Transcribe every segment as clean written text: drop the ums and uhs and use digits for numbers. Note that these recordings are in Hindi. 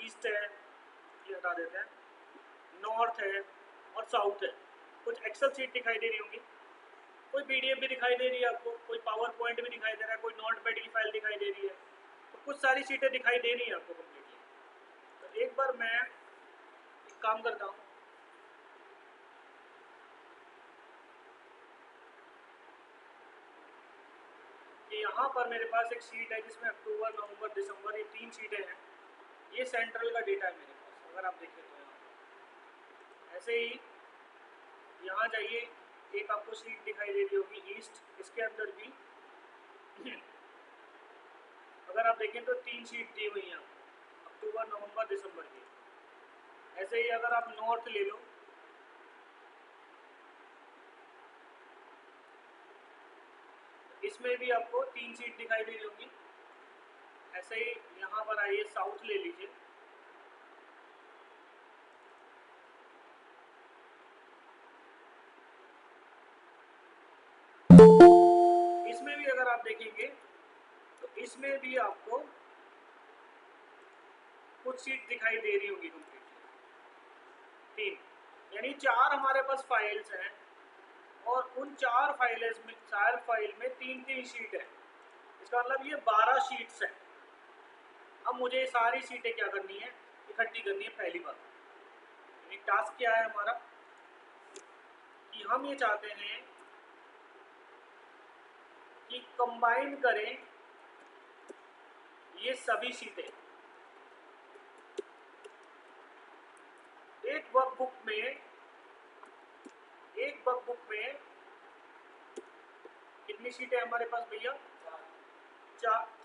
ईस्ट है, ये हटा देते हैं, नॉर्थ है और साउथ है। कुछ एक्सेल शीट दिखाई दे रही होंगी, कोई पीडीएफ भी दिखाई दे रही है आपको, कोई पावर पॉइंट भी दिखाई दे रहा है, कोई नोट पैड की फाइल दिखाई दे रही है, तो कुछ सारी शीटें दिखाई दे रही है आपको कम्प्लीटली। तो एक बार मैं एक काम करता हूँ, कि यहाँ पर मेरे पास एक शीट है जिसमें अक्टूबर, नवंबर, दिसंबर, ये 3 शीटें हैं। ये सेंट्रल का डेटा है मेरे पास, अगर आप देखें तो यहाँ ऐसे ही यहाँ जाइए, एक आपको शीट दिखाई दे रही होगी ईस्ट, इसके अंदर भी अगर आप देखें तो 3 शीट दी हुई हैं अक्टूबर, नवंबर, दिसंबर की। ऐसे ही अगर आप नॉर्थ ले लो, इसमें भी आपको 3 शीट दिखाई दे रही होगी। ऐसे ही यहाँ पर आइए, साउथ ले लीजिए, इसमें भी अगर आप देखेंगे तो इसमें भी आपको कुछ शीट दिखाई दे रही होगी कम्प्लीटली। 3 यानी 4 हमारे पास फाइल्स हैं और उन 4 फाइल में 3-3 शीट है। इसका मतलब ये 12 शीट्स हैं। अब मुझे ये सारी सीटें क्या करनी है, इकट्ठी करनी है। पहली बार यानी टास्क क्या है हमारा, कि हम ये चाहते हैं कि कंबाइन करें ये सभी सीटें एक वर्कबुक में कितनी सीटें हमारे पास भैया,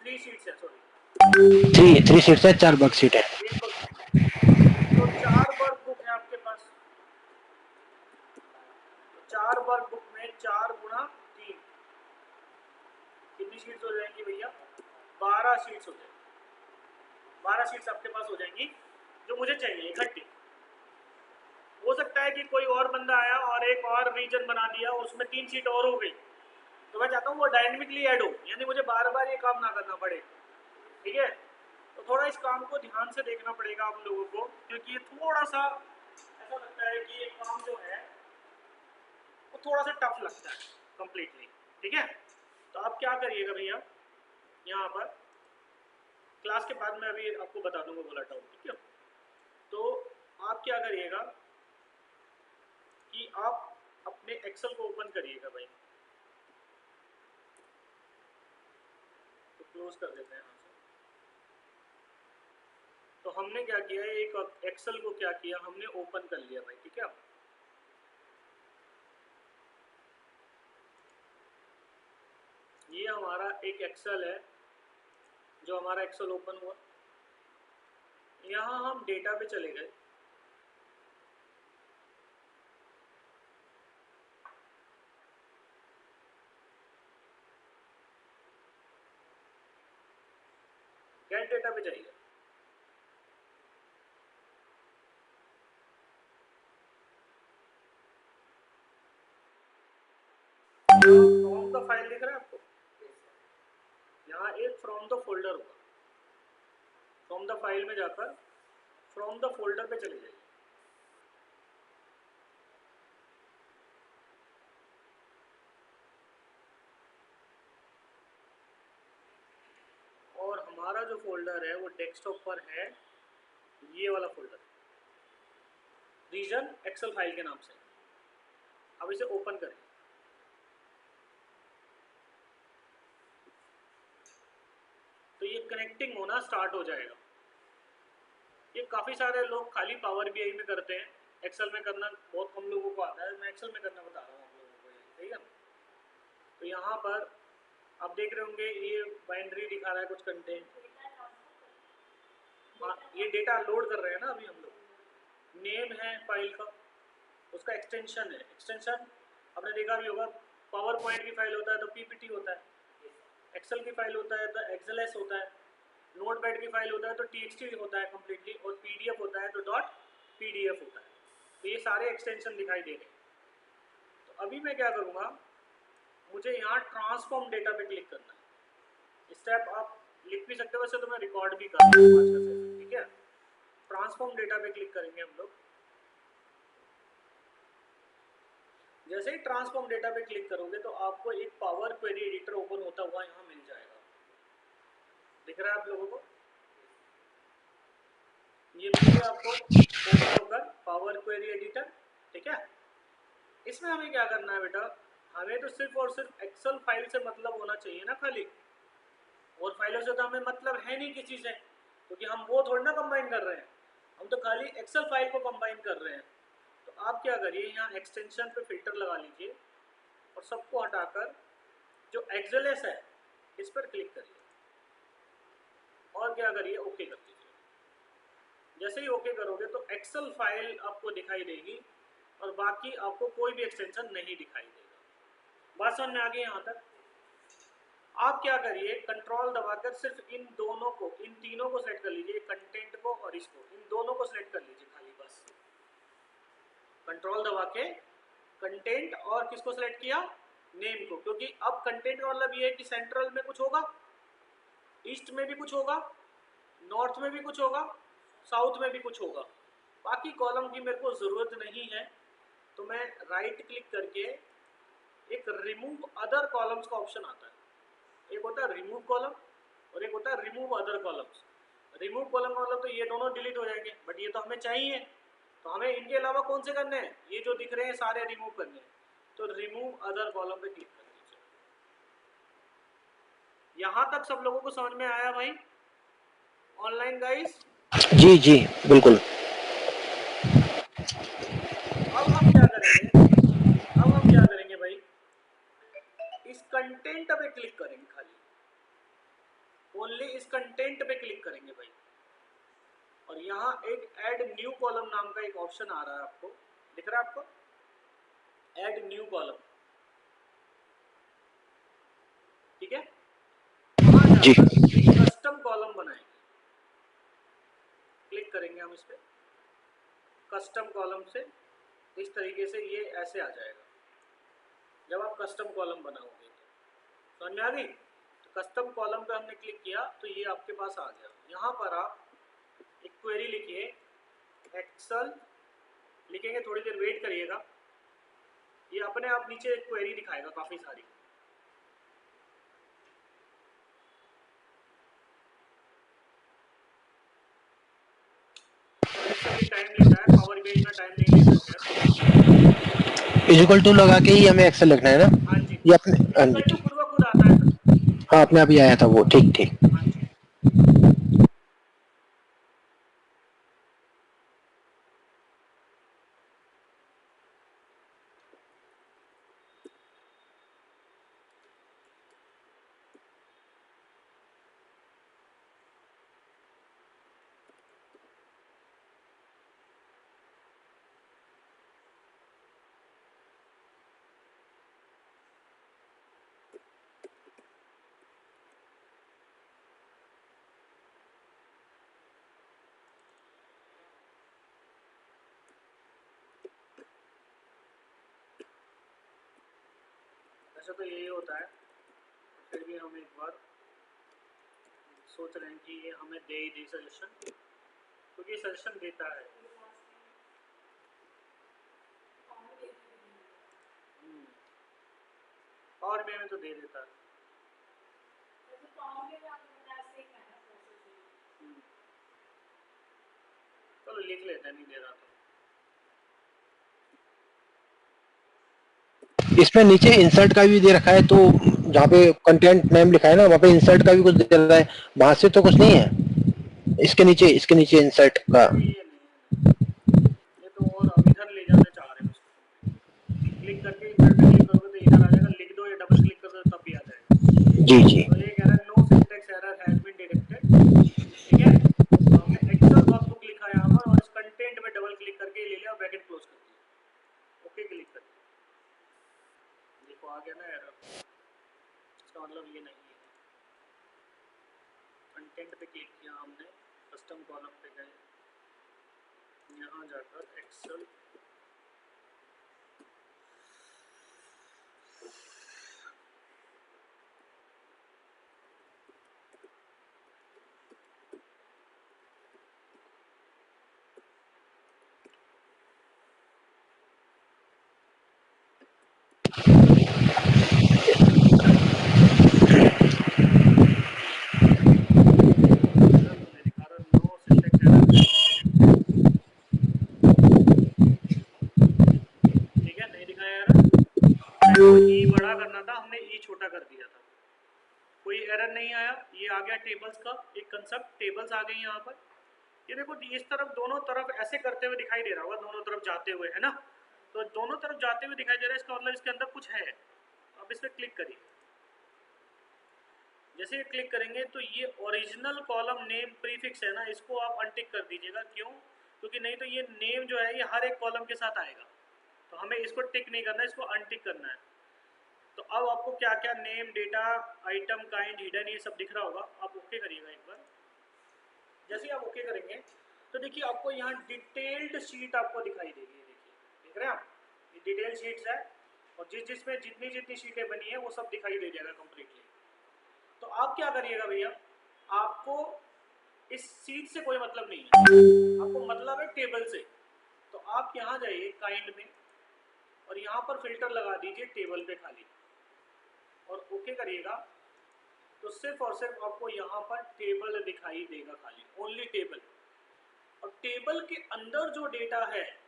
3 शीट्स है, सॉरी 3 शीट्स है, 4 वर्कशीट है। तो 4 वर्कबुक है आपके पास, तो 4 वर्कबुक में 4 गुणा 3 कितनी शीट्स हो जाएंगी भैया, 12 शीट्स हो जाएंगी। 12 शीट्स आपके पास हो जाएंगी जो मुझे चाहिए इकट्ठी। हो सकता है कि कोई और बंदा आया और एक और रीजन बना दिया, उसमें 3 शीट और हो गई, तो मैं चाहता हूँ वो डायनेमिकली ऐड हो, यानी मुझे बार बार ये काम ना करना पड़े। ठीक है, तो थोड़ा इस काम को ध्यान से देखना पड़ेगा आप लोगों को, क्योंकि ये थोड़ा सा ऐसा लगता है कि ये काम जो है वो थोड़ा सा टफ लगता है कंप्लीटली। ठीक है, तो आप क्या करिएगा भैया, यहाँ पर क्लास के बाद मैं अभी आपको बता दूंगा बुलेट आउट। ठीक है, तो आप क्या करिएगा कि आप अपने एक्सेल को ओपन करिएगा भाई, तो क्लोज कर देते हैं यहाँ से। तो हमने क्या किया है, एक एक्सेल को क्या किया, हमने ओपन कर लिया भाई। ठीक है, ये हमारा एक एक्सेल है, जो हमारा एक्सेल ओपन हुआ। यहाँ हम डेटा पे चले गए, गेट डेटा पे जाइए। फ्रॉम द फाइल दिख रहा है आपको, यहाँ एक फ्रॉम द फोल्डर होगा, फ्रॉम द फाइल में जाकर फ्रॉम द फोल्डर पे चले जाइए। और हमारा जो फोल्डर है वो डेस्कटॉप पर है, ये वाला फोल्डर, रीजन एक्सेल फाइल के नाम से। अब इसे ओपन करें, तो ये कनेक्टिंग होना स्टार्ट हो जाएगा। ये काफ़ी सारे लोग खाली पावर बीआई में करते हैं, एक्सेल में करना बहुत कम लोगों को आता है। मैं एक्सेल में करना बता रहा हूँ आप लोगों को, ठीक है। तो यहाँ पर आप देख रहे होंगे ये बाइनरी दिखा रहा है कुछ कंटेंट, ये डेटा लोड कर रहे हैं ना अभी हम लोग। नेम है फाइल का, उसका एक्सटेंशन है, एक्सटेंशन आपने देखा भी होगा, पावर पॉइंट की फाइल होता है तो पीपीटी होता है, एक्सेल की फाइल होता है तो एक्सेलएस होता है, नोट पैड की फाइल होता है तो टीएक्सटी होता है कम्प्लीटली, और पीडीएफ होता है तो डॉट पीडीएफ होता है। तो ये सारे एक्सटेंशन दिखाई दे रहे हैं। तो अभी मैं क्या करूँगा, मुझे यहाँ ट्रांसफॉर्म डेटा पे क्लिक करना है। स्टेप आप लिख भी सकते हो, वैसे तो मैं रिकॉर्ड भी कर रहा हूँ आज का सेशन। ठीक है, ट्रांसफॉर्म डेटा पे क्लिक करेंगे हम लोग। जैसे ही ट्रांसफॉर्म डेटा पे क्लिक करोगे तो आपको एक पावर क्वेरी एडिटर ओपन होता हुआ यहाँ मिल जाएगा। दिख रहा है आप लोगों को? ये मिल गया आपको ओपन होकर पावर क्वेरी एडिटर। ठीक है, इसमें हमें क्या करना है बेटा, हमें तो सिर्फ और सिर्फ एक्सेल फाइल से मतलब होना चाहिए ना खाली, और फाइलों से तो हमें मतलब है नहीं किसी से, क्योंकि हम वो थोड़ी ना कंबाइन कर रहे हैं, हम तो खाली एक्सेल फाइल को कंबाइन कर रहे हैं। तो आप क्या करिए, यहाँ एक्सटेंशन पे फिल्टर लगा लीजिए और सबको हटाकर जो एक्सेलेस है इस पर क्लिक करिए और क्या करिए, ओके कर दीजिए। जैसे ही ओके करोगे तो एक्सेल फाइल आपको दिखाई देगी और बाकी आपको कोई भी एक्सटेंशन नहीं दिखाई देगा। बात समझ में आ गई यहाँ तक? आप क्या करिए, कंट्रोल दबाकर सिर्फ इन दोनों को, इन तीनों को सेलेक्ट कर लीजिए, कंटेंट को और इसको, इन दोनों को सेलेक्ट कर लीजिए खाली बस। कंट्रोल दबा के कंटेंट और किसको सेलेक्ट किया, नेम को, क्योंकि अब कंटेंट का मतलब ये है कि सेंट्रल में कुछ होगा, ईस्ट में भी कुछ होगा, नॉर्थ में भी कुछ होगा, साउथ में भी कुछ होगा। बाकी कॉलम की मेरे को ज़रूरत नहीं है, तो मैं राइट क्लिक करके एक रिमूव अदर कॉलम्स का ऑप्शन आता है, एक होता है रिमूव कॉलम और एक होता है remove other columns. Remove column का मतलब तो ये दोनों डिलीट हो जाएंगे, बट ये तो हमें चाहिए, तो हमें इनके अलावा कौन से करने हैं, ये जो दिख रहे हैं सारे रिमूव करने हैं। तो रिमूव अदर कॉलम पे क्लिक कर दीजिए। यहाँ तक सब लोगों को समझ में आया भाई? Online guys? जी जी बिल्कुल। अब हम क्या करेंगे, अब हम क्या करेंगे भाई, इस कंटेंट पे क्लिक करेंगे, खाली ओनली इस कंटेंट पे क्लिक करेंगे भाई, और यहाँ एक ऐड न्यू कॉलम नाम का एक ऑप्शन आ रहा है, आपको दिख रहा है आपको, ऐड न्यू कॉलम। ठीक है, वहां जी जाकर एक कस्टम कॉलम बनाएंगे, क्लिक करेंगे हम इस पे, कस्टम कॉलम से इस तरीके से ये ऐसे आ जाएगा। जब आप कस्टम कॉलम बनाओगे तो समझ में आ गई? तो कस्टम कॉलम पे हमने क्लिक किया तो ये आपके पास आ गया। यहाँ पर आप एक क्वेरी लिखिए, एक्सेल लिखेंगे, थोड़ी देर वेट करिएगा, ये अपने आप नीचे एक क्वेरी दिखाएगा काफ़ी सारी। थोड़ा इसका भी टाइम लेता है, पावर बीआई इतना टाइम नहीं लेता खैर। इक्वल टू लगा के ही हमें एक्सेल लिखना है ना? हाँ जी, ये अपने, हाँ जी इक्वल टू ठीक। खुद ब खुद आता है सर। हाँ अपने आप ही आया था वो, ठीक ठीक। हाँ जी, ऐसा तो यही होता है, फिर भी हम एक बार सोच रहे हैं कि ये हमें दे ही दे सजेशन, क्योंकि सजेशन देता है। और में तो दे देता है। चलो लिख लेते हैं, नहीं दे रहा तो। इसमें नीचे इंसर्ट का भी दे रखा है, तो जहाँ पे कंटेंट नेम लिखा है ना, वहाँ पे इंसर्ट का भी कुछ दे रहा है, वहां से तो कुछ नहीं है। इसके नीचे इंसर्ट का। नहीं ये नहीं, ये तो और अब इधर ले जाने चाह रहे हैं उसको। क्लिक करके इंसर्ट पे क्लिक करोगे तो इधर आ जाएगा, लिख दो या डबल क्लिक कर दो तब भी आ जाएगा। जी जी तो ये कह रहा है no syntax error has been detected. ठीक है, तो हमने एक्सेल वर्कबुक लिखा है यहाँ पर, और इस कंटेंट में डबल क्लिक करके ले लिया और ब्रैकेट क्लोज कर दिया, ओके क्लिक कर दिया। देखो आ गया ना एरर, इसका मतलब ये नहीं है। कंटेंट पे क्लिक किया हमने, कस्टम कॉलम पे गए, यहाँ जाकर एक्सेल कोई एरर नहीं आया। ये आ गया टेबल्स का एक कंसेप्ट, टेबल्स आ गई यहाँ पर। ये देखो इस तरफ दोनों तरफ ऐसे करते हुए दिखाई दे रहा होगा, दोनों तरफ जाते हुए, है ना। तो दोनों तरफ जाते हुए दिखाई दे रहा है, इसका मतलब इसके अंदर कुछ है। अब इस पर क्लिक करिए। जैसे ये क्लिक करेंगे तो ये ओरिजिनल कॉलम नेम प्रीफिक्स है ना, इसको आप अनटिक कर दीजिएगा। क्यों? क्योंकि नहीं तो ये नेम जो है ये हर एक कॉलम के साथ आएगा, तो हमें इसको टिक नहीं करना है, इसको अनटिक करना है। तो अब आपको क्या क्या name, data, item, kind, hidden, ये सब दिख रहा होगा। आप ओके करिएगा एक बार। जैसे ही आप ओके करेंगे तो देखिए आपको यहाँ डिटेल्ड शीट आपको दिखाई देगी। देखिए, देख रहे हैं आप, ये डिटेल शीट्स है, और जिसमें जितनी जितनी शीटें बनी है वो सब दिखाई दे जाएगा कम्प्लीटली। तो आप क्या करिएगा भैया, आपको इस सीट से कोई मतलब नहीं है, आपको मतलब है टेबल से। तो आप यहाँ जाइए काइंड में, और यहाँ पर फिल्टर लगा दीजिए टेबल पे खाली, और ओके करिएगा। तो सिर्फ और सिर्फ आपको यहाँ पर टेबल दिखाई देगा खाली, ओनली टेबल। और टेबल के अंदर जो डेटा है,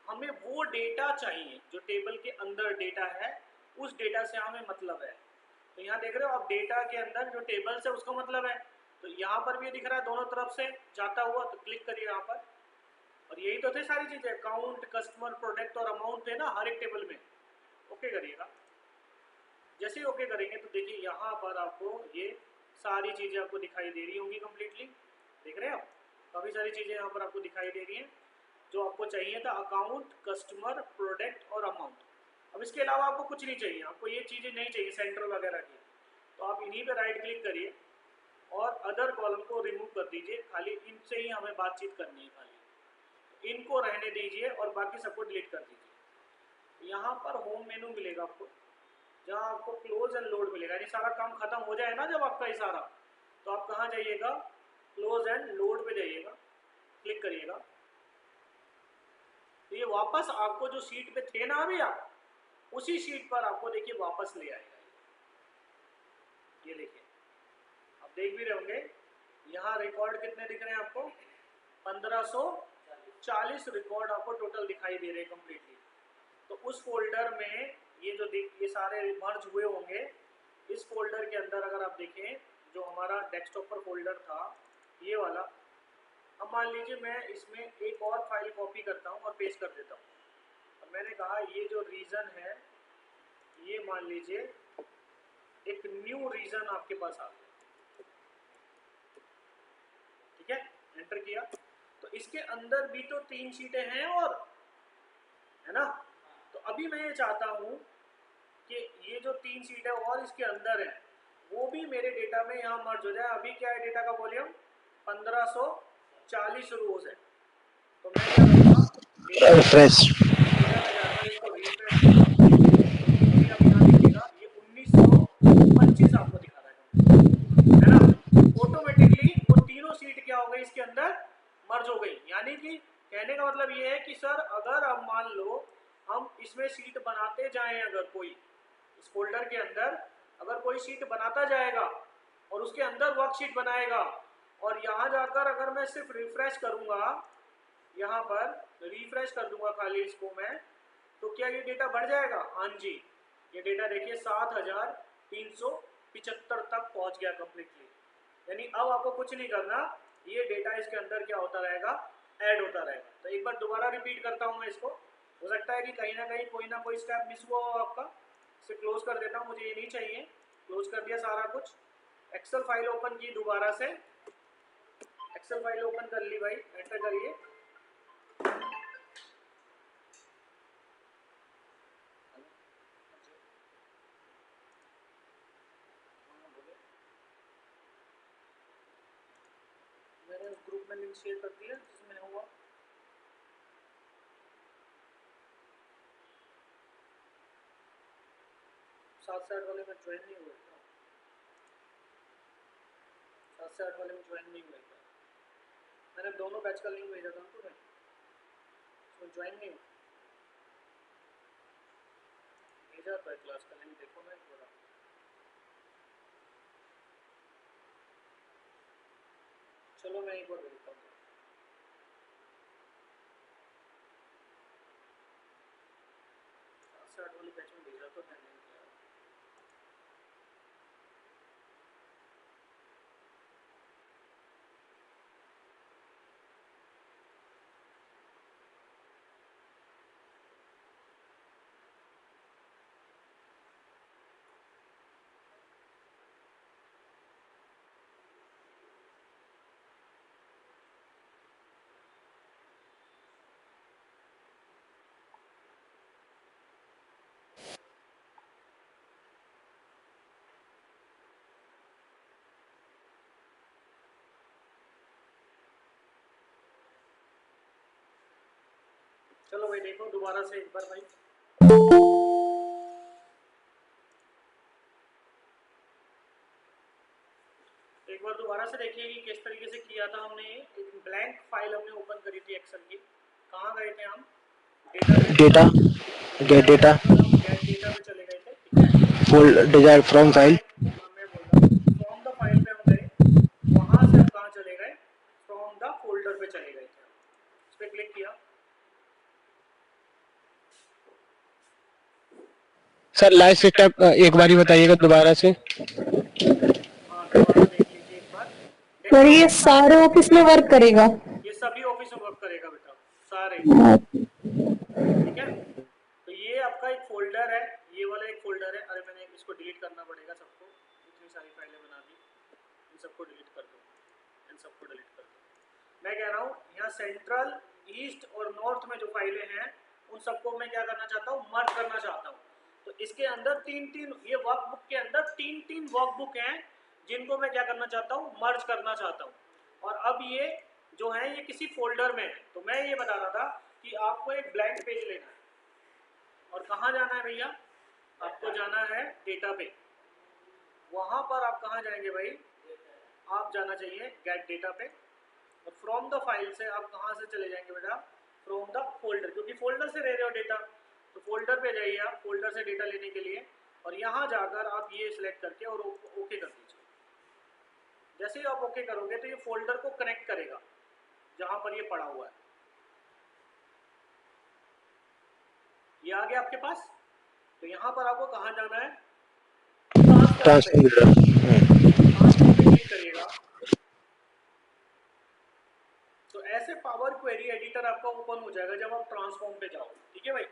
हमें वो डेटा चाहिए जो टेबल के अंदर डेटा है, उस डेटा से हमें मतलब है। तो यहाँ देख रहे हो आप, डेटा के अंदर जो टेबल है उसका मतलब है। तो यहाँ पर भी दिख रहा है दोनों तरफ से जाता हुआ, तो क्लिक करिए यहाँ पर। और यही तो थे सारी चीजें, काउंट, कस्टमर, प्रोडक्ट और अमाउंट थे ना हर एक टेबल में। ओके करिएगा। जैसे ही ओके करेंगे तो देखिए यहाँ पर आपको ये सारी चीजें आपको दिखाई दे रही होंगी कम्प्लीटली। देख रहे हैं आप, काफी सारी चीजें यहाँ पर आपको दिखाई दे रही हैं जो आपको चाहिए था, अकाउंट, कस्टमर, प्रोडक्ट और अमाउंट। अब इसके अलावा आपको कुछ नहीं चाहिए, आपको ये चीजें नहीं चाहिए सेंट्रल वगैरह की। तो आप इन्हीं पे राइट क्लिक करिए और अदर कॉलम को रिमूव कर दीजिए, खाली इनसे ही हमें बातचीत करनी है, खाली इनको रहने दीजिए और बाकी सबको डिलीट कर दीजिए। यहाँ पर होम मेनू मिलेगा आपको, जहाँ आपको क्लोज एंड लोड मिलेगा, यानी सारा काम खत्म हो जाए ना जब आपका ये सारा, तो आप कहाँ जाइएगा, क्लोज एंड लोड पे जाइएगा, क्लिक करिएगा। तो ये वापस आपको जो शीट पे थे ना अभी आप, उसी शीट पर आपको देखिए वापस ले आएगा। ये देखिए, आप देख भी रहे होंगे यहाँ रिकॉर्ड कितने दिख रहे हैं आपको, 1540 रिकॉर्ड आपको टोटल दिखाई दे रहे हैं कम्प्लीटली। तो उस फोल्डर में ये जो ये सारे मर्ज हुए होंगे, इस फोल्डर के अंदर अगर आप देखें, जो हमारा डेस्कटॉप पर फोल्डर था ये वाला, अब मान लीजिए मैं इसमें एक और फाइल कॉपी करता हूँ और पेस्ट कर देता हूँ। और मैंने कहा ये जो रीजन है, ये मान लीजिए एक न्यू रीजन आपके पास आ गया, ठीक है, एंटर किया। तो इसके अंदर भी तो 3 शीटें हैं और, है ना। तो अभी मैं ये चाहता हूँ कि ये जो 3 शीटें और इसके अंदर है, वो भी मेरे डेटा में यहाँ मर्ज हो जाए। अभी क्या है डेटा का वॉल्यूम, 1540 रोज है। तो मैं क्या करूँगा, रिफ्रेश। डेटा में जाकर इसको रिफ्रेश करूँगा। अभी आप यहाँ देखिएगा ये 1925 आपको दिखा रहा है ना। ऑटोमेटिकली वो तीनों सीट क्या हो गई, इसके अंदर मर्ज हो गई। यानी कि कहने का मतलब ये है कि सर अगर अब मान लो हम इसमें सीट बनाते जाएं, अगर कोई इस फोल्डर के अंदर अगर कोई सीट बनाता जाएगा और उसके अंदर वर्कशीट बनाएगा, और यहाँ जाकर अगर मैं सिर्फ रिफ्रेश करूँगा, यहाँ पर रिफ्रेश कर दूंगा खाली इसको मैं, तो क्या ये डेटा बढ़ जाएगा? हाँ जी, ये डेटा देखिए 7375 तक पहुँच गया कम्प्लीटली। यानी अब आपको कुछ नहीं करना, ये डेटा इसके अंदर क्या होता रहेगा, ऐड होता रहेगा। तो एक बार दोबारा रिपीट करता हूँ मैं इसको, हो सकता है कि कहीं ना कोई स्टेप मिस हुआ हो आपका। इसे क्लोज कर देता हूँ, मुझे ये नहीं चाहिए। क्लोज कर दिया सारा कुछ। एक्सेल फाइल ओपन की दोबारा से, एक्सेल फाइल ओपन कर ली भाई, एंटर करिए। मैंने ग्रुप में लिंक शेयर कर दिया जिसमें हुआ। सात से आठ वाले में ज्वाइन नहीं हुआ था, 7 से 8 वाले में ज्वाइन नहीं हुआ था। मैंने दोनों बैच का लिंक भेजा था तो मैं उसमें ज्वाइन नहीं हुआ, भेजा था क्लास का लिंक, देखो ना एक बार। चलो मैं एक बार भेजता हूँ। 7 से 8 वाले बैच में भेजा तो मैंने। चलो भाई देखो दोबारा से एक बार भाई। एक बार दोबारा से देखिए कि किस तरीके से किया था हमने। एक ब्लैंक फाइल हमने ओपन करी थी एक्सेल की। कहाँ गए थे हम? Data, gate data, gate data पे चले गए थे, ठीक है। फुल डिजायर फ्रॉम फाइल, मैं बोल रहा हूँ फ्रॉम द फाइल पे हम गए, वहां से हम कहाँ चले गए? फ्रॉम द फोल्डर पे चले गए थे। इस पे क्लिक किया। सर लास्ट स्टेप एक बार ही बताइएगा दोबारा से। हाँ दोबारा देख लीजिए एक बार। सर ये सारे ऑफिस में वर्क करेगा? ये सभी ऑफिस में वर्क करेगा बेटा, सारे, ठीक है। तो ये आपका एक फोल्डर है, ये वाला एक फोल्डर है। अरे मैंने इसको डिलीट करना पड़ेगा सबको, इतनी सारी फाइलें बना दी, इन सबको डिलीट कर दो, इन सबको डिलीट कर दो। मैं कह रहा हूँ यहाँ सेंट्रल, ईस्ट और नॉर्थ में जो फाइलें हैं उन सबको मैं क्या करना चाहता हूँ? मर्ज करना चाहता हूँ। तो इसके अंदर तीन ये वर्कबुक के अंदर तीन वर्कबुक हैं जिनको मैं क्या करना चाहता हूँ? मर्ज करना चाहता हूँ। और अब ये जो है ये किसी फोल्डर में है। तो मैं ये बता रहा था कि आपको एक ब्लैंक पेज लेना है और कहाँ जाना है भैया? आपको जाना है डेटा पे। वहां पर आप कहाँ जाएंगे भाई? आप जाना चाहिए गेट डेटा पे, और फ्रॉम द फाइल से आप कहाँ से चले जाएंगे बेटा? फ्रॉम द फोल्डर, क्योंकि फोल्डर से ले रहे हो डेटा, तो फोल्डर पे जाइए आप फोल्डर से डेटा लेने के लिए। और यहाँ जाकर आप ये सिलेक्ट करके और ओके कर दीजिए। जैसे ही आप ओके करोगे तो ये फोल्डर को कनेक्ट करेगा जहां पर ये पड़ा हुआ है। ये आ गया आपके पास। तो यहाँ पर आपको कहाँ जाना है? ट्रांसफॉर्म पे क्लिक करिएगा। तो ऐसे पावर क्वेरी एडिटर आपका ओपन हो जाएगा जब आप ट्रांसफॉर्म पे जाओ, ठीक है भाई।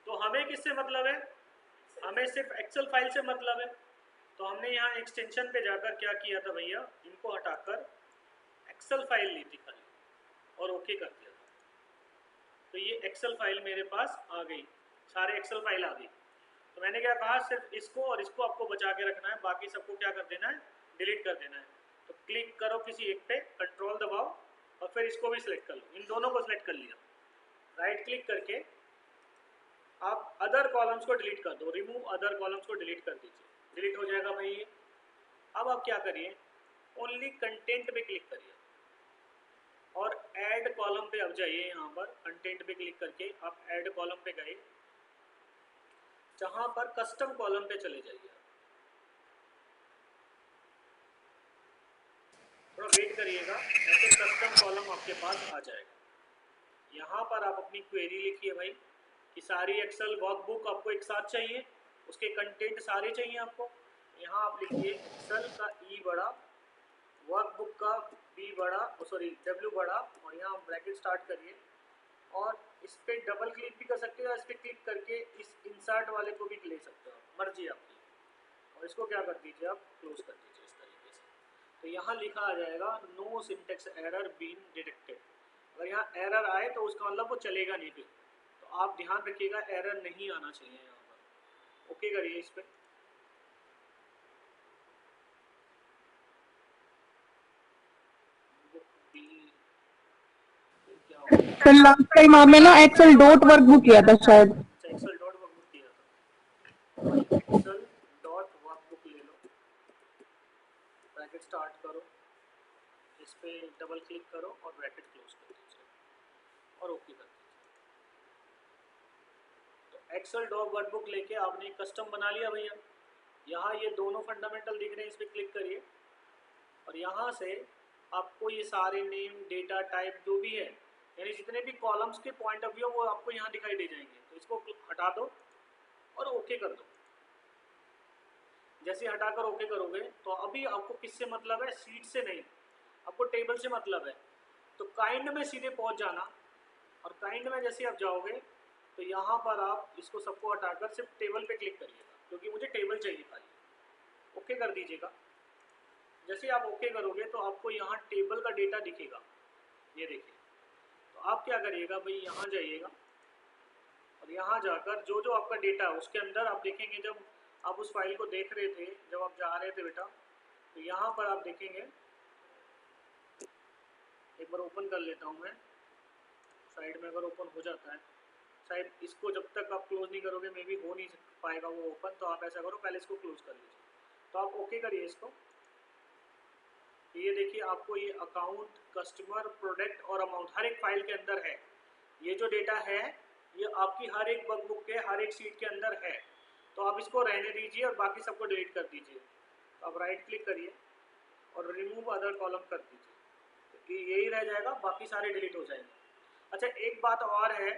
तो हमें किससे मतलब है? हमें सिर्फ एक्सेल फाइल से मतलब है। तो हमने यहाँ एक्सटेंशन पे जाकर क्या किया था भैया? इनको हटाकर एक्सेल फाइल ली थी खाली और ओके कर दिया था। तो ये एक्सेल फाइल मेरे पास आ गई, सारे एक्सेल फाइल आ गई। तो मैंने क्या कहा? सिर्फ इसको और इसको आपको बचा के रखना है, बाकी सबको क्या कर देना है? डिलीट कर देना है। तो क्लिक करो किसी एक पे, कंट्रोल दबाओ और फिर इसको भी सिलेक्ट कर लो। इन दोनों को सिलेक्ट कर लिया, राइट क्लिक करके आप अदर कॉलम्स को डिलीट कर दो। रिमूव अदर कॉलम्स को डिलीट कर दीजिए, डिलीट हो जाएगा भाई ये। अब आप क्या करिए? ओनली कंटेंट पे क्लिक करिए और ऐड कॉलम पे अब जाइए। यहाँ पर कंटेंट पे क्लिक करके आप ऐड कॉलम पे गए, जहां पर कस्टम कॉलम पे चले जाइए। थोड़ा वेट करिएगा, ऐसे कस्टम कॉलम आपके पास आ जाएगा। यहाँ पर आप अपनी क्वेरी लिखिए भाई कि सारी एक्सेल वर्कबुक आपको एक साथ चाहिए, उसके कंटेंट सारे चाहिए आपको। यहाँ आप लिखिए एक्सेल का ई बड़ा, वर्कबुक का बी बड़ा, सॉरी डब्ल्यू बड़ा, और यहाँ ब्रैकेट स्टार्ट करिए। और इस पर डबल क्लिक भी कर सकते हो, इस पर क्लिक करके इस इंसर्ट वाले को भी ले सकते हो, मर्जी आपकी। और इसको क्या कर दीजिए आप? क्लोज कर दीजिए इस तरीके से। तो यहाँ लिखा आ जाएगा no syntax error been detected. अगर यहाँ एरर आए तो उसका मतलब वो चलेगा नहीं फिर। तो आप ध्यान रखिएगा एरर नहीं आना चाहिए यहाँ पर। ओके करिए इस पर। सर लास्ट टाइम आपने ना एक्सेल डॉट वर्कबुक किया था शायद। एक्सेल डॉट वर्कबुक किया था। एक्सेल डॉट वर्कबुक ले लो, ब्रैकेट स्टार्ट करो, इस पे डबल क्लिक करो और ब्रैकेट क्लोज कर दीजिए और ओके कर दीजिए। तो एक्सेल डॉट वर्कबुक लेके आपने एक कस्टम बना लिया भैया। यहाँ ये दोनों फंडामेंटल दिख रहे हैं, इस पर क्लिक करिए और यहाँ से आपको ये सारे नेम, डेटा टाइप जो भी है, यानी जितने भी कॉलम्स के पॉइंट ऑफ व्यू वो आपको यहाँ दिखाई दे जाएंगे। तो इसको हटा दो और ओके कर दो। जैसे हटाकर ओके करोगे तो अभी आपको किससे मतलब है? शीट से नहीं, आपको टेबल से मतलब है। तो काइंड में सीधे पहुंच जाना, और काइंड में जैसे आप जाओगे तो यहाँ पर आप इसको सबको हटाकर सिर्फ टेबल पे क्लिक करिएगा, क्योंकि मुझे टेबल चाहिए खाली। ओके कर दीजिएगा। जैसे आप ओके करोगे तो आपको यहाँ टेबल का डेटा दिखेगा, ये देखिए। तो आप क्या करिएगा भाई? यहाँ जाइएगा और यहाँ जाकर जो जो आपका डेटा है उसके अंदर आप देखेंगे, जब आप उस फाइल को देख रहे थे, जब आप जा रहे थे बेटा, तो यहाँ पर आप देखेंगे एक बार ओपन कर लेता हूँ मैं साइड में, अगर ओपन हो जाता है। शायद इसको जब तक आप क्लोज नहीं करोगे मे भी हो नहीं पाएगा वो ओपन, तो आप ऐसा करो पहले इसको क्लोज कर लीजिए। तो आप ओके करिए इसको। ये देखिए आपको ये अकाउंट, कस्टमर, प्रोडक्ट और अमाउंट हर एक फाइल के अंदर है। ये जो डेटा है ये आपकी हर एक वर्कबुक के हर एक शीट के अंदर है। तो आप इसको रहने दीजिए और बाकी सबको डिलीट कर दीजिए। तो आप राइट क्लिक करिए और रिमूव अदर कॉलम कर दीजिए, तो यही रह जाएगा, बाकी सारे डिलीट हो जाएंगे। अच्छा एक बात और है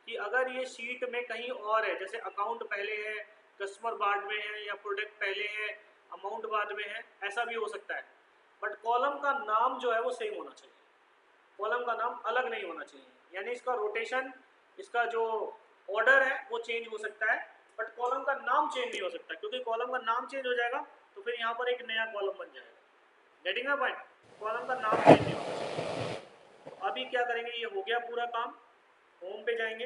कि अगर ये शीट में कहीं और है, जैसे अकाउंट पहले है, कस्टमर बाद में है, या प्रोडक्ट पहले है, अमाउंट बाद में है, ऐसा भी हो सकता है। बट कॉलम का नाम जो है वो सेम होना चाहिए, कॉलम का नाम अलग नहीं होना चाहिए। यानी इसका रोटेशन, इसका जो ऑर्डर है वो चेंज हो सकता है, बट कॉलम का नाम चेंज नहीं हो सकता, क्योंकि कॉलम का नाम चेंज हो जाएगा तो फिर यहाँ पर एक नया कॉलम बन जाएगा। Getting a point? कॉलम का नाम चेंज नहीं होना चाहिए। तो अभी क्या करेंगे, ये हो गया पूरा काम। होम पे जाएंगे,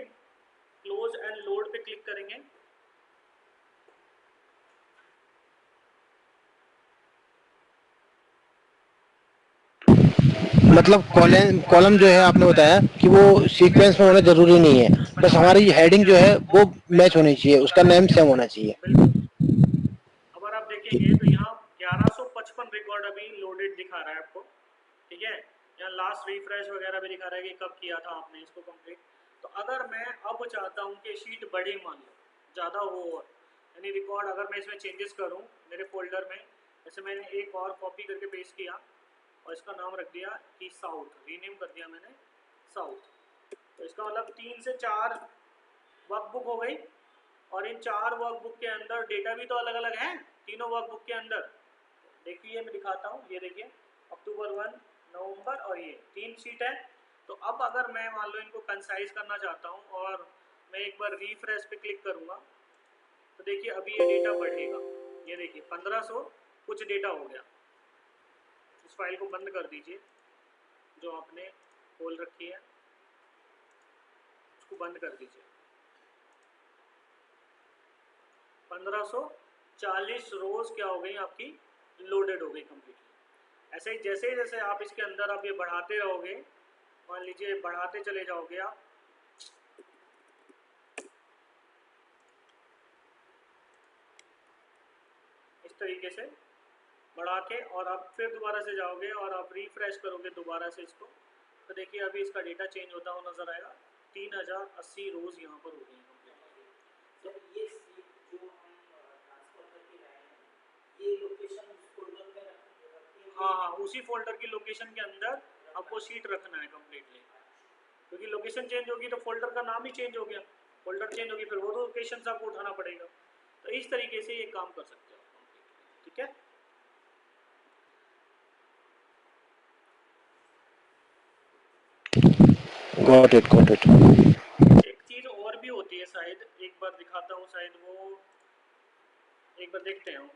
क्लोज एंड लोड पे क्लिक करेंगे। मतलब कॉलम जो है आपने बताया कि वो सीक्वेंस में होना जरूरी नहीं है, बस हमारी हेडिंग जो है वो मैच होनी चाहिए, उसका नेम सेम होना चाहिए। बिल्कुल। अगर आप देखेंगे तो यहाँ 1155 रिकॉर्ड अभी लोडेड दिखा रहा है आपको, ठीक है। यहाँ लास्ट रिफ्रेश वगैरह भी दिखा रहा है कि कब किया था आपने इसको कंप्लीट। तो अगर मैं अब चाहता हूँ कि शीट बढ़े, मान लो ज़्यादा हो, यानी रिकॉर्ड अगर मैं इसमें चेंजेस करूँ मेरे फोल्डर में, जैसे मैंने एक और कॉपी करके पेस्ट किया और इसका नाम रख दिया कि साउथ, रीनेम कर दिया मैंने साउथ। तो इसका मतलब 3 से 4 वर्कबुक हो गई, और इन 4 वर्कबुक के अंदर डेटा भी तो अलग अलग है, तीनों वर्कबुक के अंदर। देखिए मैं दिखाता हूँ, ये देखिए अक्टूबर 1, नवंबर, और ये 3 शीट है। तो अब अगर मैं मान लो इनको कंसाइज करना चाहता हूँ और मैं एक बार रिफ्रेश पे क्लिक करूँगा, तो देखिए अभी ये डेटा बढ़ेगा। ये देखिए 1500 कुछ डेटा हो गया। इस फाइल को बंद कर दीजिए, जो आपने खोल रखी है उसको बंद कर दीजिए। 1540 रोज क्या हो गई आपकी, लोडेड हो गई कंप्लीटली। ऐसे ही जैसे आप इसके अंदर आप ये बढ़ाते रहोगे, मान लीजिए बढ़ाते चले जाओगे आप, इस तरीके से बढ़ा के, और आप फिर दोबारा से जाओगे और आप रिफ्रेश करोगे दोबारा से इसको, तो देखिए अभी इसका डेटा चेंज होता हुआ नजर आएगा। 3080 रोज यहाँ पर हो गई कंप्लीट। तो ये जो हम ट्रांसफर करके लाए हैं, ये लोकेशन उस फोल्डर में रखी है? हाँ, उसी फोल्डर की लोकेशन के अंदर आपको शीट रखना है कम्प्लीटली, क्योंकि लोकेशन चेंज होगी तो फोल्डर का नाम ही चेंज हो गया, फोल्डर चेंज होगी फिर वो लोकेशन से आपको उठाना पड़ेगा। तो इस तरीके से ये काम कर सकते हो आप, ठीक है। Got it. एक चीज और भी होती है शायद, एक बार दिखाता हूँ, शायद वो एक बार देखते हैं।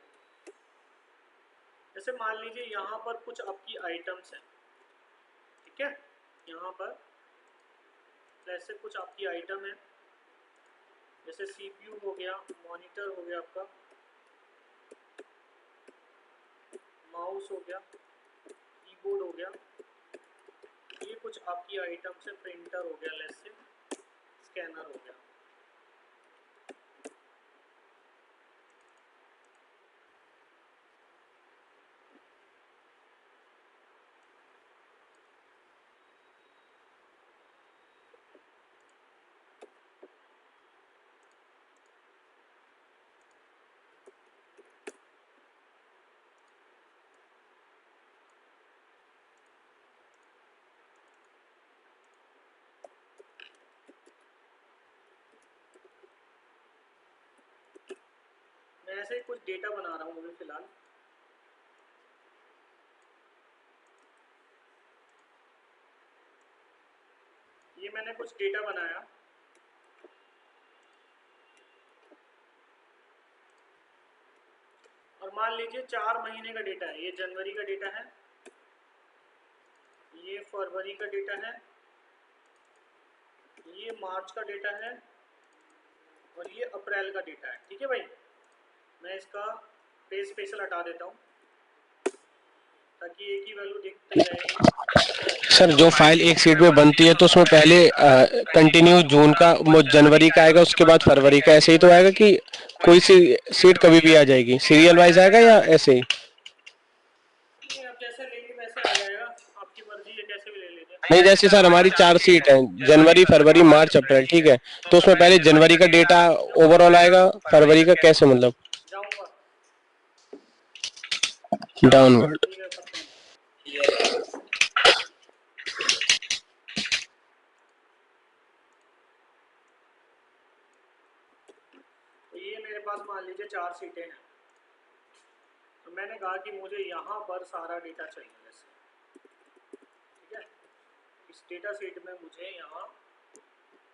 जैसे मान लीजिए यहाँ पर कुछ आपकी आइटम्स हैं, ठीक है, यहाँ पर ऐसे कुछ आपकी आइटम है, जैसे सीपीयू हो गया, मॉनिटर हो गया आपका, माउस हो गया, कीबोर्ड हो गया, ये कुछ आपकी आइटम्स है, प्रिंटर हो गया, लेट्स से स्कैनर हो गया। मैं ऐसे ही कुछ डेटा बना रहा हूँ अभी फिलहाल। ये मैंने कुछ डेटा बनाया, और मान लीजिए 4 महीने का डेटा है। ये जनवरी का डेटा है, ये फरवरी का डेटा है, ये मार्च का डेटा है, और ये अप्रैल का डेटा है, ठीक है भाई। मैं इसका पेज स्पेशल हटा देता हूँ ताकि एक ही वैल्यू दिखती रहेगी। सर जो फाइल एक सीट में बनती है तो उसमें पहले कंटिन्यू जून का जनवरी का आएगा, उसके बाद फरवरी का, ऐसे ही तो आएगा कि कोई सी सीट कभी भी आ जाएगी, सीरियल वाइज आएगा या ऐसे ही? नहीं, आप जैसे लेंगे वैसे आ जाएगा, आपकी मर्जी है, कैसे भी ले लीजिए। नहीं जैसे सर हमारी 4 सीट है, जनवरी फरवरी मार्च अप्रैल, ठीक है, तो उसमें पहले जनवरी का डेटा ओवरऑल आएगा, फरवरी का कैसे, मतलब जाऊंगा डाउनवर्ड? ठीक है, करते हैं। तो ये मेरे पास मान लीजिए 4 सीटें हैं, तो मैंने कहा कि मुझे यहाँ पर सारा डेटा चाहिए जैसे, ठीक है। इस डेटा सीट में मुझे यहाँ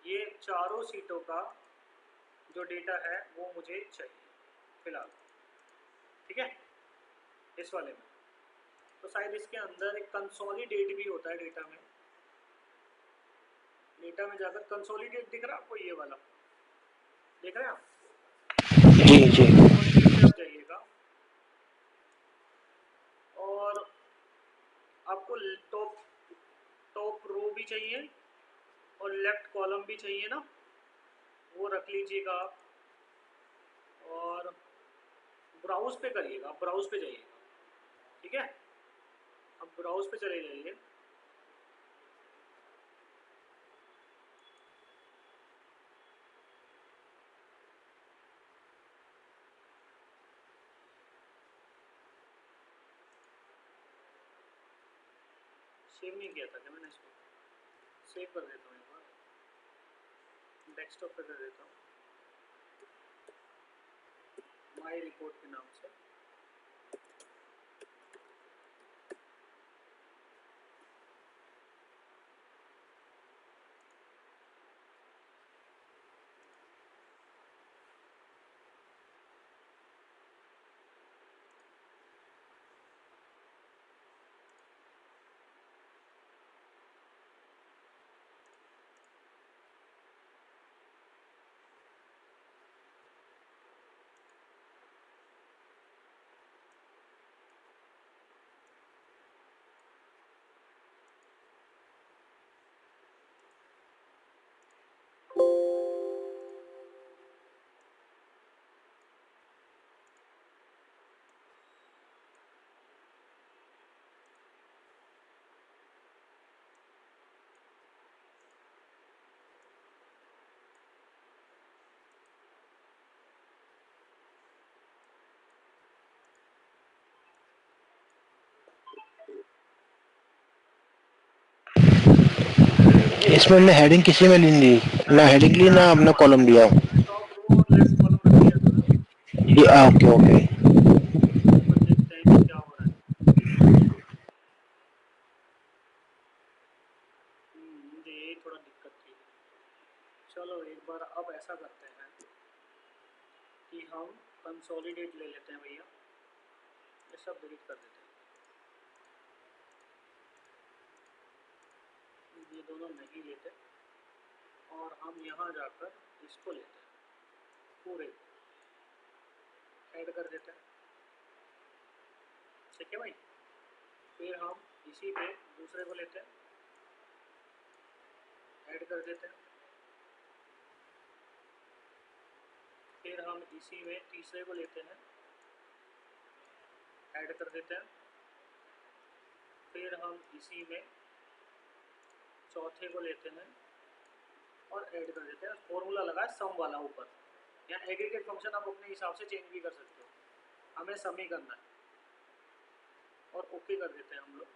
ये चारों सीटों का जो डेटा है वो मुझे चाहिए फिलहाल, ठीक है, इस वाले में। तो शायद इसके अंदर एक कंसोलिडेट भी होता है डेटा में, डेटा में जाकर कंसोलिडेट दिख रहा है आपको, ये वाला देख रहे हैं आप? जी जी आप जाइएगा और आपको टॉप टॉप रो भी चाहिए और लेफ्ट कॉलम भी चाहिए ना, वो रख लीजिएगा आप और ब्राउज पे करिएगा, ब्राउज पे जाइएगा, ठीक है। अब ब्राउज पे चले जाइए, सेव नहीं किया था क्या मैंने इसको? सेव कर देता हूँ एक बार, डेस्कटॉप पे कर देता हूँ माई रिपोर्ट के नाम से। इसमें हमने हेडिंग किसी में नहीं ली, ना हेडिंग ली ना अपना कॉलम लिया। टॉप रो और लेफ्ट कॉलम रख दिया था ना, ये ओके ओके। पर देखते हैं कि क्या हो रहा है। मुझे यही थोड़ा दिक्कत थी। चलो एक बार अब ऐसा करते हैं कि हम कंसोलिडेट ले लेते हैं भैया, ये सब डिलीट कर देते हैं, ये दोनों नहीं लेते और हम यहाँ जाकर इसको लेते हैं, पूरे ऐड कर देते हैं, ठीक है भाई। फिर हम इसी पे दूसरे को लेते हैं, ऐड कर देते हैं, फिर हम इसी में तीसरे को लेते हैं, ऐड कर देते हैं, फिर हम इसी में चौथे को लेते हैं और ऐड कर देते हैं। फॉर्मूला लगा है सम वाला ऊपर, या एग्रीगेट फंक्शन आप अपने हिसाब से चेंज भी कर सकते हो, हमें सम ही करना है और ओके कर देते हैं हम लोग।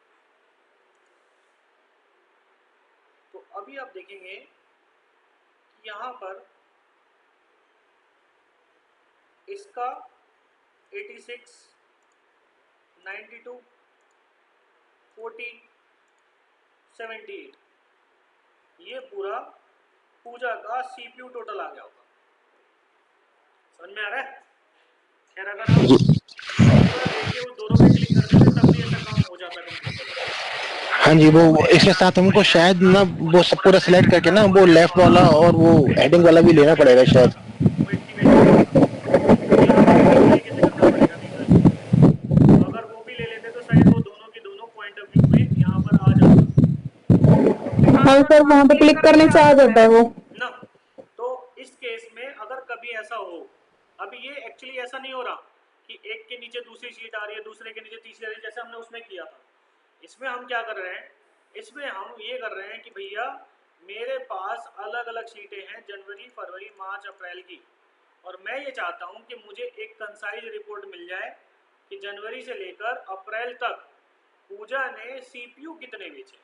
तो अभी आप देखेंगे कि यहाँ पर इसका 86, 92, 40, 78 ये पूरा पूजा का सीपीयू टोटल आ गया होगा, समझ में आ रहा है? खैर अगर आप देखिए वो दोनों पे क्लिक करते थे तब भी ऐसा काम हो जाता है। हाँ जी, वो इसके साथ हमको शायद ना वो सब पूरा सिलेक्ट करके ना वो लेफ्ट वाला और वो हेडिंग वाला भी लेना पड़ेगा शायद। वो एक्टिवेट तरीके से करना पड़ेगा नहीं तो इसको, तो अगर वो भी ले लेते तो शायद वो दोनों के दोनों पॉइंट ऑफ व्यू में यहाँ पर आ जाता। हाँ सर, वहाँ पे क्लिक करने से आ जाता है वो ना। तो इस केस में अगर कभी ऐसा हो, अभी ये एक्चुअली ऐसा नहीं हो रहा कि एक के नीचे दूसरी शीट आ रही है, दूसरे के नीचे तीसरी आ रही है, जैसे हमने उसमें किया था। इसमें हम क्या कर रहे हैं, इसमें हम ये कर रहे हैं कि भैया मेरे पास अलग अलग शीटें हैं जनवरी, फरवरी, मार्च, अप्रैल की, और मैं ये चाहता हूँ कि मुझे एक कंसाइज रिपोर्ट मिल जाए कि जनवरी से लेकर अप्रैल तक पूजा ने सीपीयू कितने बेचे।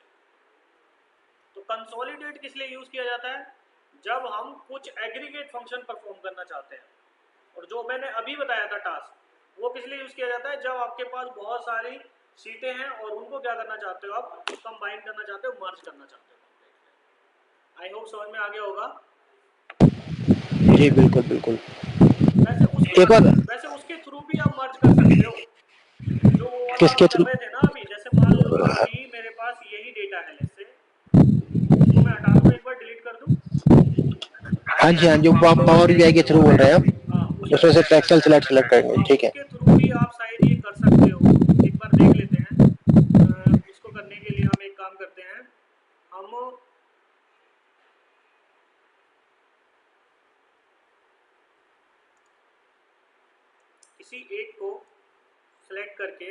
तो कंसोलिडेट किस लिए यूज किया जाता है, जब हम कुछ एग्रीगेट फंक्शन परफॉर्म करना चाहते हैं। और जो मैंने अभी बताया था टास्क, वो किस लिए यूज किया जाता है, जब आपके पास बहुत सारी शीटें हैं और उनको क्या करना चाहते हो, आप कंबाइन करना चाहते हो, मर्ज करना चाहते हो। आई होप समझ में आ गया होगा। जी बिल्कुल बिल्कुल। एक बार वैसे उसके थ्रू भी आप मर्ज कर सकते हो, जो वो वाला हम किसके कर थ्रू? रहे थे ना अभी। जैसे मान लो कि अभी मेरे पास यही डेटा है, जैसे इसको मैं हटा दूं, एक बार डिलीट कर दूं। हाँ जी हाँ जी, वो आप पावर बीआई के थ्रू बोल रहे हैं आप, हाँ, उसमें से एक्सेल सेलेक्ट करेंगे, हाँ, ठीक है। उसके थ्रू भी आप शायद ये कर सकते हो। एक बार देख लेते हैं। इसको करने के लिए हम एक काम करते हैं, हम किसी एक को सेलेक्ट करके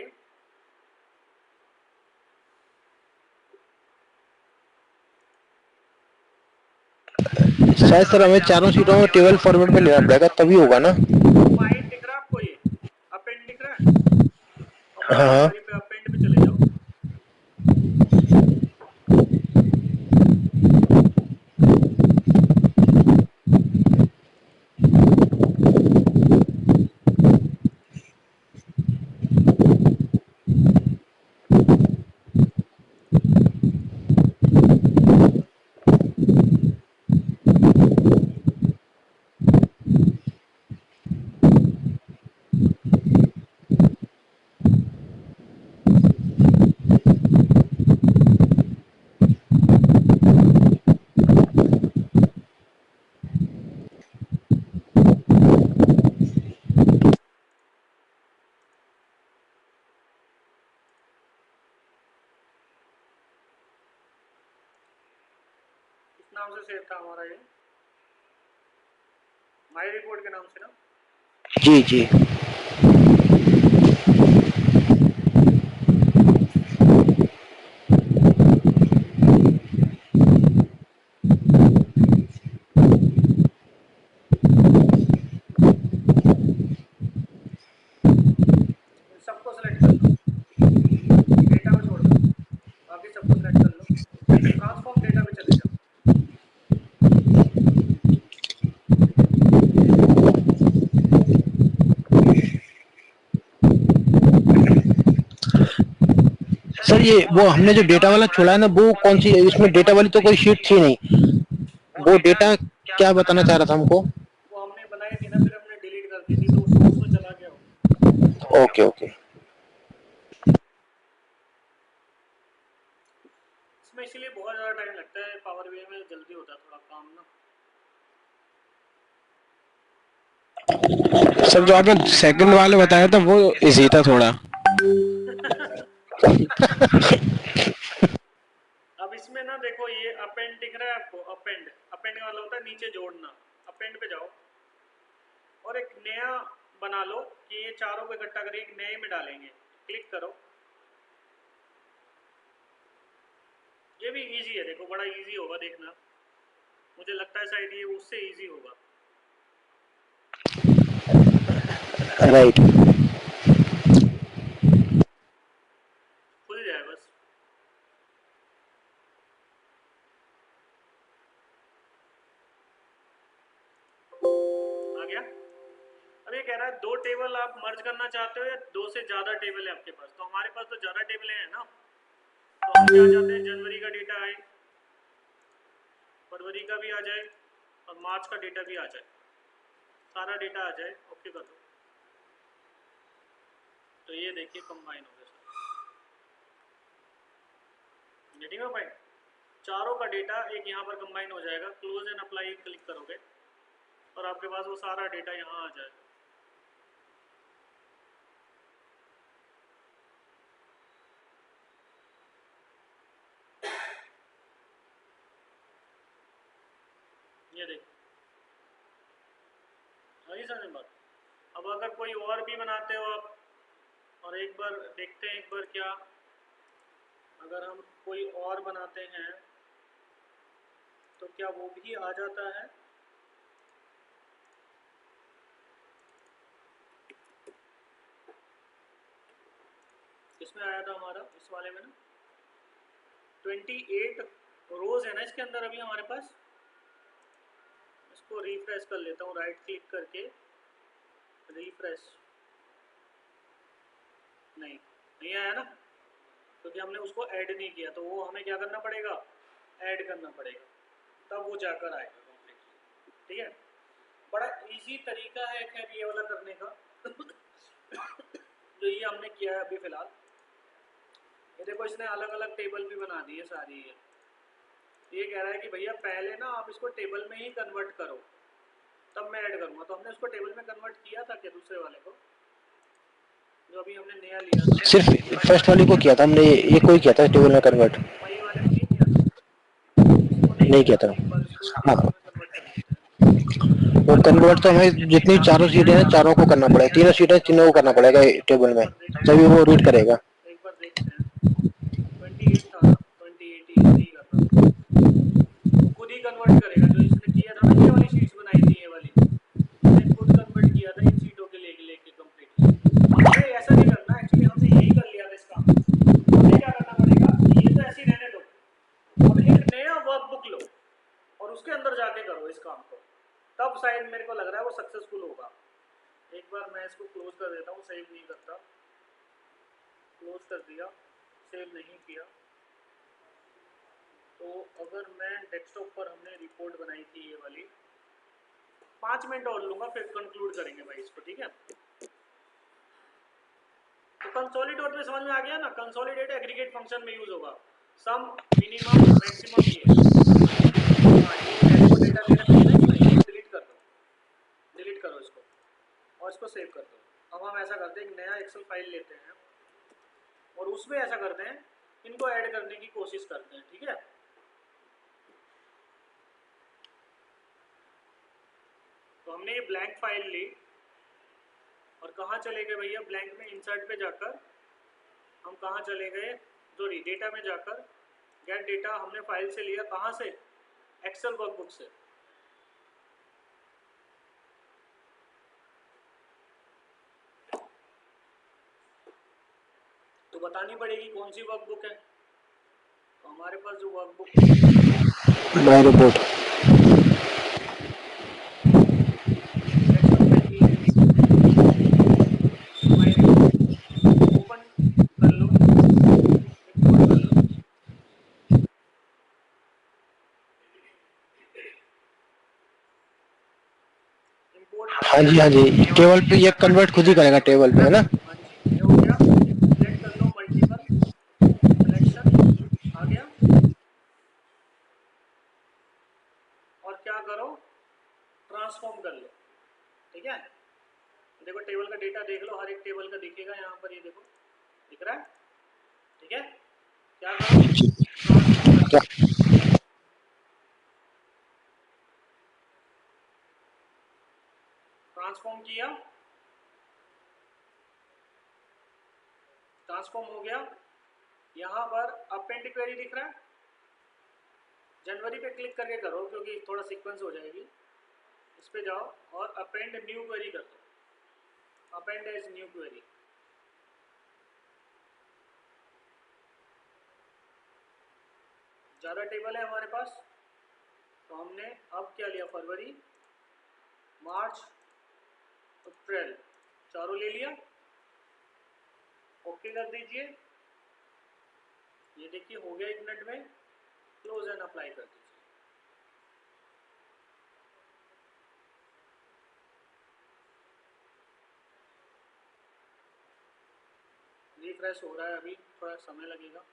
शायद सर हमें चारों सीटों में टेबल फॉर्मेट में लेना पड़ेगा, तभी होगा ना। फाइल दिख रहा है आपको, ये अपेंड दिख रहा है, हाँ कंबाइन हाँ। जनवरी पे अपेंड पे चले जाओ। इस नाम से सेव था हमारा ये, माई रिपोर्ट के नाम से ना। जी जी। इन सबको सेलेक्ट कर लो, डेटा को छोड़ दो, बाकी सबको सेलेक्ट कर लो, ट्रांसफॉर्म डेटा पे चले जाओ। सर ये वो हमने जो डेटा वाला छोड़ा है ना, वो कौन सी है? इसमें डेटा वाली तो कोई शीट थी नहीं, वो डेटा क्या बताना चाह रहा था हमको? वो हमने बनाई थी ना, फिर हमने डिलीट कर दी थी, तो सोर्स में चला गया हो। Okay okay. इसमें इसीलिए बहुत ज़्यादा टाइम लगता है, पावर बीआई में जल्दी होता है थोड़ा काम ना। सर जो आपने सेकंड वाले बताया था वो इजी था थोड़ा। अब इसमें ना देखो, ये अपेंड दिख रहा है आपको, अपेंड, अपेंड का मतलब होता है नीचे जोड़ना। अपेंड पे जाओ और एक नया बना लो कि ये चारों को इकट्ठा करके एक नए में डालेंगे, क्लिक करो। ये भी इजी है, देखो बड़ा इजी होगा, देखना। मुझे लगता है शायद ये उससे इजी होगा। राइट। खुल जाए बस। आ गया। अब ये कह रहा है दो टेबल आप मर्ज करना चाहते हो या दो से ज्यादा टेबल है आपके पास। तो हमारे पास तो ज्यादा टेबल है ना, तो हम क्या चाहते हैं, जनवरी का डेटा आए, फरवरी का भी आ जाए और मार्च का डेटा भी आ जाए, सारा डेटा आ जाए। ओके कर दो। तो ये देखिए कंबाइन हो गया, गेटिंग अ पॉइंट। चारों का डेटा एक यहाँ पर कंबाइन हो जाएगा, क्लोज एंड अप्लाई क्लिक करोगे और आपके पास वो सारा डेटा यहाँ आ जाएगा। ये देखो, वही समझ बात। अब अगर कोई और भी बनाते हो आप, और एक बार देखते हैं, एक बार क्या अगर हम कोई और बनाते हैं तो क्या वो भी आ जाता है? किसमें आया था हमारा, इस वाले में ना 28 रोज है ना इसके अंदर अभी हमारे पास। इसको रिफ्रेश कर लेता हूँ राइट क्लिक करके, रिफ्रेश। नहीं आया ना, क्योंकि हमने उसको ऐड नहीं किया, तो वो हमें क्या करना पड़ेगा, ऐड करना पड़ेगा, तब वो जाकर आएगा कम्प्लीटली। ठीक है, बड़ा इजी तरीका है खैर ये वाला करने का जो ये हमने किया है अभी फिलहाल। ये देखो इसने अलग अलग टेबल भी बना दी है सारी। ये कह रहा है कि भैया पहले ना आप इसको टेबल में ही कन्वर्ट करो, तब मैं ऐड करूँगा। तो हमने उसको टेबल में कन्वर्ट किया था क्या दूसरे वाले को, जो अभी हमने नया लिया था? सिर्फ फर्स्ट वाले को किया था हमने, ये कोई किया था टेबल में कन्वर्ट, वही वाले को नहीं किया था, इसको नहीं नहीं किया किया था। एक बार इसको हाँ, टेबल में कन्वर्ट कर लेते हैं। और कन्वर्ट तो हमें जितनी चारों सीटें हैं चारों को करना पड़ेगा, तीनों सीटें तीनों को करना पड़ेगा टेबल में, तभी वो रीड करेगा। एक बार देखते हैं, 28 था ना, 28 ही नहीं कर रहा था, वो खुद ही कन्वर्ट करेगा। जो इसने किया था ना, ये वाली शीट्स बनाई थी, ये वाली इसने खुद कन्वर्ट किया था इन सीटों के लेके कम्प्लीटली। हमें ऐसा नहीं करना, एक्चुअली हमने यही कर लिया था इस काम को। हमें क्या करना पड़ेगा, ये तो ऐसे ही रहने दो, अब एक नया वर्कबुक लो और उसके अंदर जाके करो इस काम को, तब शायद मेरे को लग रहा है वो सक्सेसफुल होगा। एक बार मैं इसको क्लोज कर देता हूँ, सेव नहीं करता, क्लोज कर दिया, सेव नहीं किया। तो अगर मैं डेस्कटॉप पर, हमने रिपोर्ट बनाई थी ये वाली, 5 मिनट और लूँगा फिर कंक्लूड करेंगे भाई इसको, ठीक है? तो कंसोलिडेट में समझ में आ गया ना, कंसोलिडेट एग्रीगेट फंक्शन में यूज होगा, सम मिनिमम मैक्सिमम ये। हाँ, ये वो डेटा लेने में ना, इसको डिलीट कर दो, डिलीट करो इसको और इसको सेव कर दो। अब हम ऐसा करते हैं, एक नया एक्सेल फाइल लेते हैं और उसमें ऐसा करते हैं, इनको ऐड करने की कोशिश करते हैं, ठीक है? तो हमने ये ब्लैंक फाइल ली और कहाँ चले गए भैया, ब्लैंक में इंसर्ट पे जाकर हम कहाँ चले गए, सॉरी डेटा में जाकर गेट डेटा हमने फाइल से लिया, कहाँ से, एक्सेल वर्कबुक से। तो बतानी पड़ेगी कौन सी वर्कबुक है। तो हमारे पास जो वर्कबुक माय रिपोर्ट, ओपन कर लो, इंपोर्ट कर लो। हाँ जी हाँ जी, टेबल पे ये कन्वर्ट खुद ही करेगा टेबल पे, है ना? हाँ जी, ये हो गया। सिलेक्ट कर लो मल्टीपल सिलेक्शन, आ गया। और क्या करो, ट्रांसफॉर्म कर लो, ठीक है? देखो टेबल का डेटा देख लो, हर एक टेबल का दिखेगा यहाँ पर, ये देखो दिख रहा है, ठीक है? क्या करो, ट्रांसफॉर्म कर क्या? लो। ट्रांसफॉर्म किया, ट्रांसफॉर्म हो गया। यहाँ पर अपेंड क्वेरी दिख रहा है, जनवरी पे क्लिक करके करो क्योंकि थोड़ा सीक्वेंस हो जाएगी। इस पे जाओ और अपेंड न्यू क्वेरी कर दो, अपेंड एज न्यू क्वेरी। ज़्यादा टेबल है हमारे पास, तो हमने अब क्या लिया, फरवरी, मार्च, अप्रैल, चारों ले लिया। ओके कर दीजिए, ये देखिए हो गया 1 मिनट में। क्लोज एंड अप्लाई कर दीजिए। रिफ्रेश हो रहा है, अभी थोड़ा समय लगेगा।